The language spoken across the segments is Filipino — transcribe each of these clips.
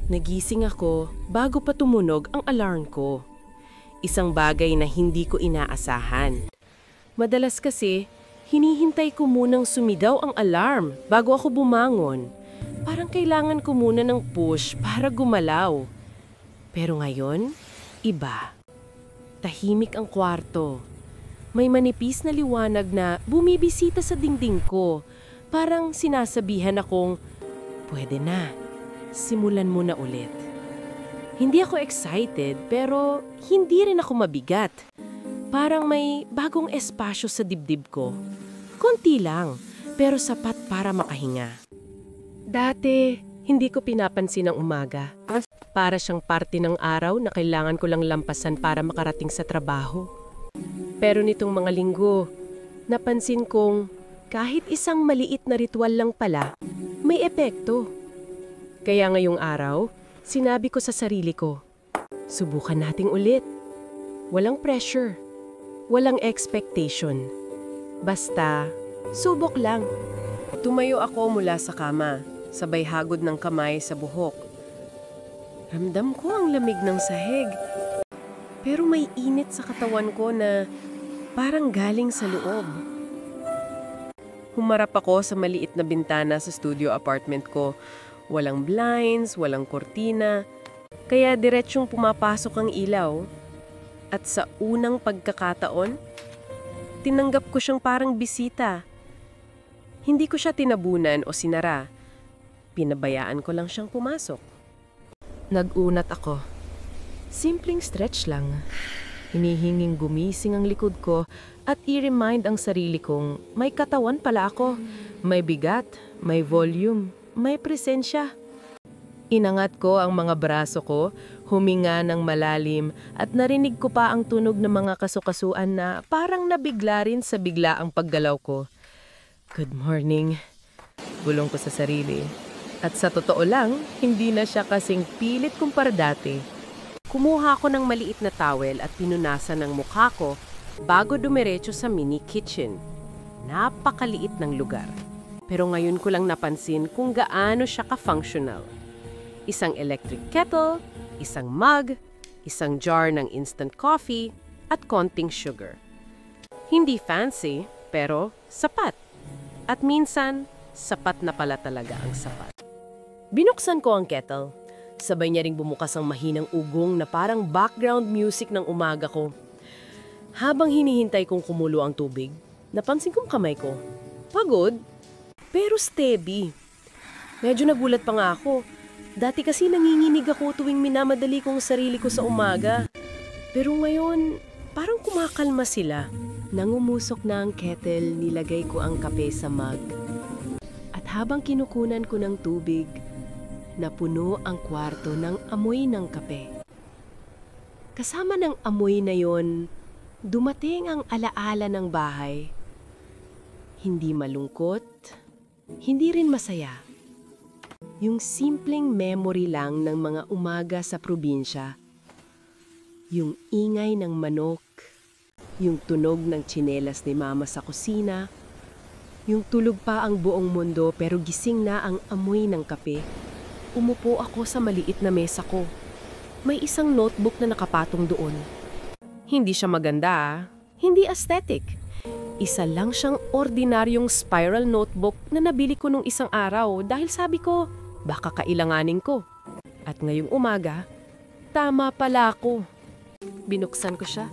Nagising ako bago pa tumunog ang alarm ko. Isang bagay na hindi ko inaasahan. Madalas kasi, hinihintay ko munang sumidaw ang alarm bago ako bumangon. Parang kailangan ko muna ng push para gumalaw. Pero ngayon, iba. Tahimik ang kwarto. May manipis na liwanag na bumibisita sa dingding ko. Parang sinasabihan akong, pwede na. Simulan mo na ulit. Hindi ako excited pero hindi rin ako mabigat. Parang may bagong espasyo sa dibdib ko. Konti lang, pero sapat para makahinga. Dati, hindi ko pinapansin ang umaga. Para siyang parte ng araw na kailangan ko lang lampasan para makarating sa trabaho. Pero nitong mga linggo, napansin kong kahit isang maliit na ritual lang pala, may epekto. Kaya ngayong araw, sinabi ko sa sarili ko, subukan nating ulit. Walang pressure, walang expectation. Basta, subok lang. Tumayo ako mula sa kama, sabay hagod ng kamay sa buhok. Ramdam ko ang lamig ng sahig. Pero may init sa katawan ko na parang galing sa loob. Humarap ako sa maliit na bintana sa studio apartment ko. Walang blinds, walang kortina, kaya diretsyong pumapasok ang ilaw. At sa unang pagkakataon, tinanggap ko siyang parang bisita. Hindi ko siya tinabunan o sinara. Pinabayaan ko lang siyang pumasok. Nag-unat ako. Simpleng stretch lang. Hinihinging gumising ang likod ko at i-remind ang sarili kong may katawan pala ako, may bigat, may volume. May presensya. Inangat ko ang mga braso ko, huminga ng malalim at narinig ko pa ang tunog ng mga kasukasuan na parang nabigla rin sa bigla ang paggalaw ko. Good morning. Bulong ko sa sarili. At sa totoo lang, hindi na siya kasing pilit kumpara dati. Kumuha ko ng maliit na towel at pinunasan ng mukha ko bago dumiretso sa mini kitchen. Napakaliit ng lugar. Pero ngayon ko lang napansin kung gaano siya ka-functional. Isang electric kettle, isang mug, isang jar ng instant coffee, at konting sugar. Hindi fancy, pero sapat. At minsan, sapat na pala talaga ang sapat. Binuksan ko ang kettle. Sabay niya ring bumukas ang mahinang ugong na parang background music ng umaga ko. Habang hinihintay kong kumulo ang tubig, napansin kong kamay ko. Pagod? Pero steady. Medyo nagulat pa nga ako. Dati kasi nanginginig ako tuwing minamadali kong sarili ko sa umaga. Pero ngayon, parang kumakalma sila. Nang umusok na ang kettle, nilagay ko ang kape sa mug. At habang kinukunan ko ng tubig, napuno ang kwarto ng amoy ng kape. Kasama ng amoy na yon, dumating ang alaala ng bahay. Hindi malungkot, hindi rin masaya. Yung simpleng memory lang ng mga umaga sa probinsya. Yung ingay ng manok, yung tunog ng tsinelas ni mama sa kusina, yung tulog pa ang buong mundo pero gising na ang amoy ng kape. Umupo ako sa maliit na mesa ko. May isang notebook na nakapatong doon. Hindi siya maganda, hindi aesthetic. Isa lang siyang ordinaryong spiral notebook na nabili ko nung isang araw dahil sabi ko, baka kailanganin ko. At ngayong umaga, tama pala ako. Binuksan ko siya.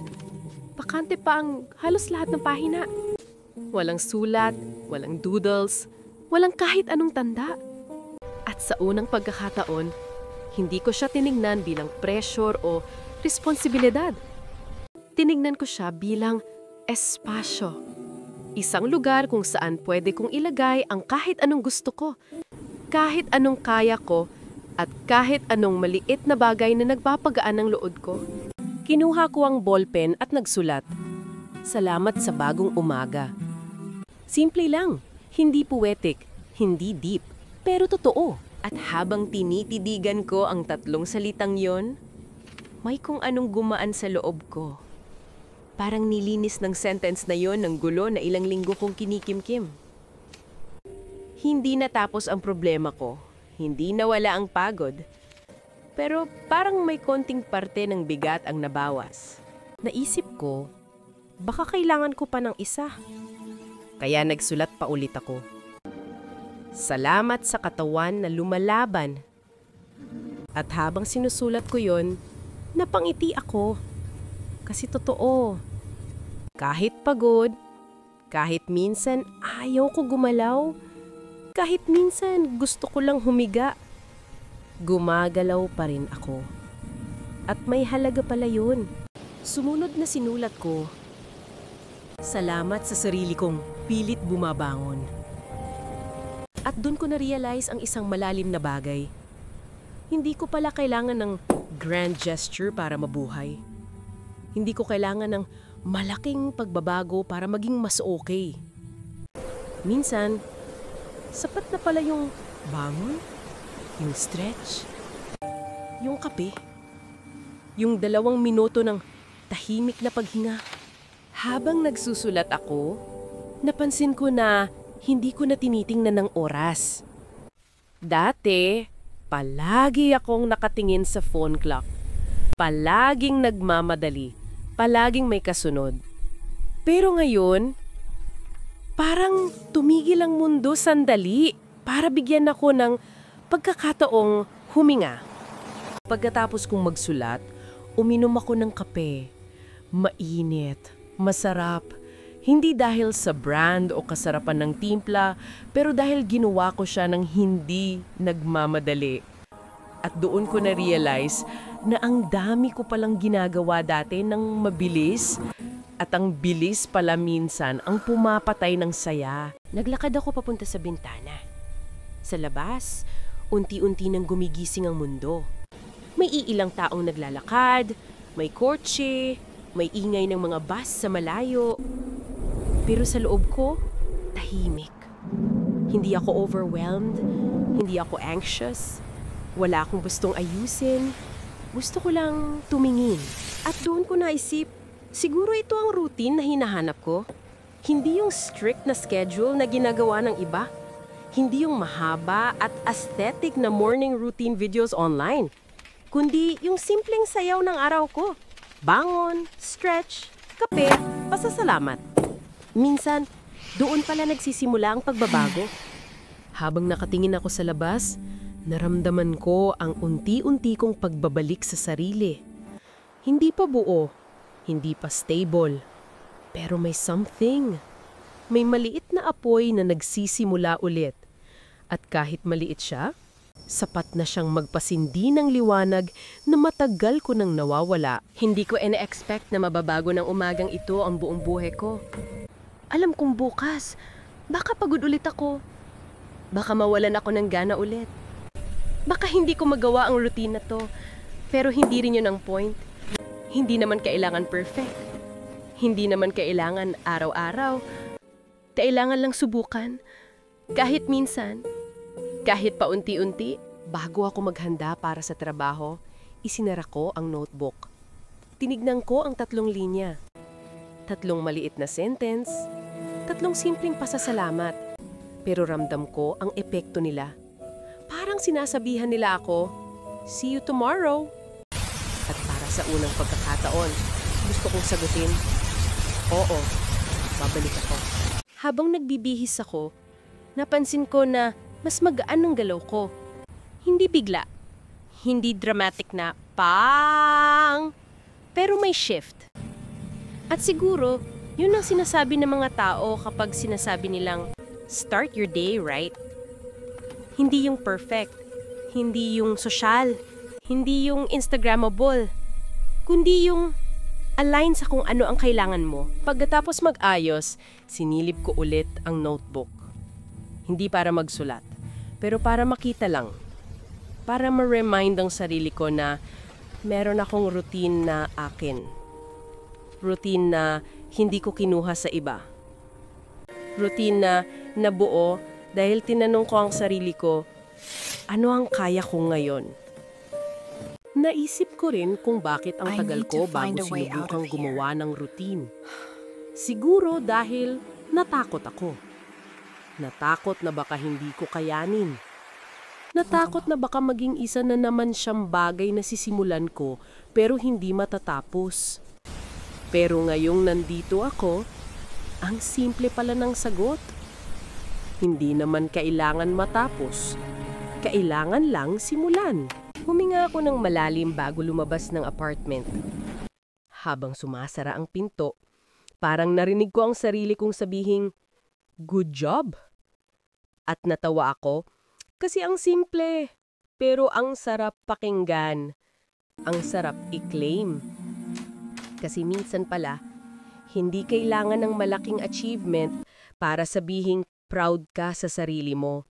Bakante pa ang halos lahat ng pahina. Walang sulat, walang doodles, walang kahit anong tanda. At sa unang pagkakataon, hindi ko siya tinignan bilang pressure o responsibilidad. Tinignan ko siya bilang espasyo. Isang lugar kung saan pwede kong ilagay ang kahit anong gusto ko, kahit anong kaya ko, at kahit anong maliit na bagay na nagpapagaan ng loob ko. Kinuha ko ang ballpen at nagsulat. Salamat sa bagong umaga. Simple lang, hindi poetic, hindi deep, pero totoo. At habang tinitidigan ko ang tatlong salitang yon, may kung anong gumaan sa loob ko. Parang nilinis ng sentence na yon ng gulo na ilang linggo kong kinikimkim. Hindi natapos ang problema ko. Hindi nawala ang pagod. pero parang may konting parte ng bigat ang nabawas. Naisip ko, baka kailangan ko pa ng isa. Kaya nagsulat pa ulit ako. Salamat sa katawan na lumalaban. At habang sinusulat ko yon, napangiti ako. Kasi totoo. Kahit pagod, kahit minsan ayaw ko gumalaw, kahit minsan gusto ko lang humiga, gumagalaw pa rin ako. At may halaga pala yun. Sumunod na sinulat ko, salamat sa sarili kong pilit bumabangon. At doon ko na-realize ang isang malalim na bagay. Hindi ko pala kailangan ng grand gesture para mabuhay. Hindi ko kailangan ng malaking pagbabago para maging mas okay. Minsan, sapat na pala yung bangon, yung stretch, yung kape, yung 2 minuto ng tahimik na paghinga. Habang nagsusulat ako, napansin ko na hindi ko na tinitingnan ng oras. Dati, palagi akong nakatingin sa phone clock. Palaging nagmamadali. Palaging may kasunod. Pero ngayon, parang tumigil ang mundo sandali para bigyan ako ng pagkakataong huminga. Pagkatapos kong magsulat, uminom ako ng kape. Mainit, masarap. Hindi dahil sa brand o kasarapan ng timpla, pero dahil ginawa ko siya ng hindi nagmamadali. At doon ko na-realize na ang dami ko palang ginagawa dati ng mabilis, at ang bilis pala minsan ang pumapatay ng saya. Naglakad ako papunta sa bintana. Sa labas, unti-unti nang gumigising ang mundo. May iilang taong naglalakad, may kotse, may ingay ng mga bus sa malayo. Pero sa loob ko, tahimik. Hindi ako overwhelmed, hindi ako anxious, wala akong gustong ayusin. Gusto ko lang tumingin. At doon ko naisip, siguro ito ang routine na hinahanap ko. Hindi yung strict na schedule na ginagawa ng iba. Hindi yung mahaba at aesthetic na morning routine videos online. Kundi yung simpleng sayaw ng araw ko. Bangon, stretch, kape, pasasalamat. Minsan, doon pala nagsisimula ang pagbabago. Habang nakatingin ako sa labas, naramdaman ko ang unti-unti kong pagbabalik sa sarili. Hindi pa buo, hindi pa stable, pero may something. May maliit na apoy na nagsisimula ulit. At kahit maliit siya, sapat na siyang magpasindi ng liwanag na matagal ko nang nawawala. Hindi ko ina-expect na mababago ng umagang ito ang buong buhay ko. Alam kong bukas, baka pagod ulit ako. Baka mawalan ako ng gana ulit. Baka hindi ko magawa ang routine na to, pero hindi rin yun ang point. Hindi naman kailangan perfect. Hindi naman kailangan araw-araw. Kailangan lang subukan. Kahit minsan, kahit paunti-unti, bago ako maghanda para sa trabaho, isinara ko ang notebook. Tinignan ko ang 3 linya. 3 maliit na sentence, 3 simpleng pasasalamat. Pero ramdam ko ang epekto nila. Parang sinasabihan nila ako, see you tomorrow. At para sa unang pagkakataon, gusto kong sagutin, oo, babalik ako. Habang nagbibihis ako, napansin ko na mas magaan ang galaw ko. Hindi bigla, hindi dramatic na pang, pero may shift. At siguro, yun ang sinasabi ng mga tao kapag sinasabi nilang, start your day right. Hindi yung perfect, hindi yung social, hindi yung Instagrammable, kundi yung align sa kung ano ang kailangan mo. Pagkatapos mag-ayos, sinilip ko ulit ang notebook. Hindi para magsulat, pero para makita lang. Para ma-remind ang sarili ko na meron akong routine na akin. Routine na hindi ko kinuha sa iba. Routine na nabuo dahil tinanong ko ang sarili ko, ano ang kaya ko ngayon? Naisip ko rin kung bakit ang tagal ko bago sinubukang gumawa ng routine. Siguro dahil natakot ako. Natakot na baka hindi ko kayanin. Natakot na baka maging isa na naman siyang bagay na sisimulan ko pero hindi matatapos. Pero ngayong nandito ako, ang simple pala ng sagot. Hindi naman kailangan matapos. Kailangan lang simulan. Huminga ako ng malalim bago lumabas ng apartment. Habang sumasara ang pinto, parang narinig ko ang sarili kong sabihing, "Good job!" At natawa ako kasi ang simple, pero ang sarap pakinggan. Ang sarap i-claim. Kasi minsan pala, hindi kailangan ng malaking achievement para sabihing proud ka sa sarili mo.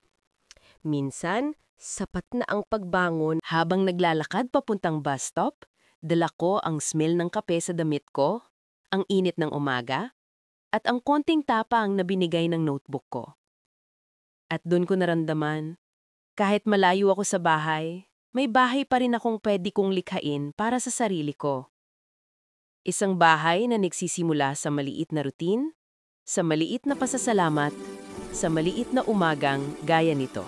Minsan, sapat na ang pagbangon habang naglalakad papuntang bus stop, dala ko ang smell ng kape sa damit ko, ang init ng umaga, at ang konting tapang na binigay ng notebook ko. At doon ko naramdaman, kahit malayo ako sa bahay, may bahay pa rin akong pwede kong likhain para sa sarili ko. Isang bahay na nagsisimula sa maliit na routine, sa maliit na pasasalamat, sa maliit na umagang gaya nito.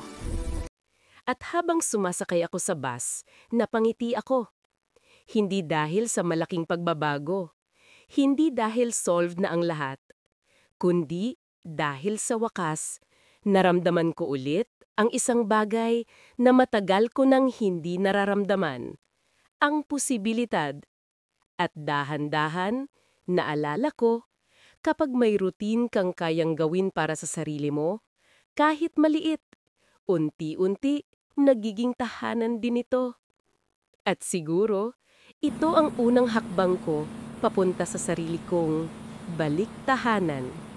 At habang sumasakay ako sa bus, napangiti ako. Hindi dahil sa malaking pagbabago, hindi dahil solved na ang lahat, kundi dahil sa wakas, naramdaman ko ulit ang isang bagay na matagal ko nang hindi nararamdaman, ang posibilidad. At dahan-dahan, naalala ko, kapag may routine kang kayang gawin para sa sarili mo, kahit maliit, unti-unti, nagiging tahanan din ito. At siguro, ito ang unang hakbang ko papunta sa sarili kong balik tahanan.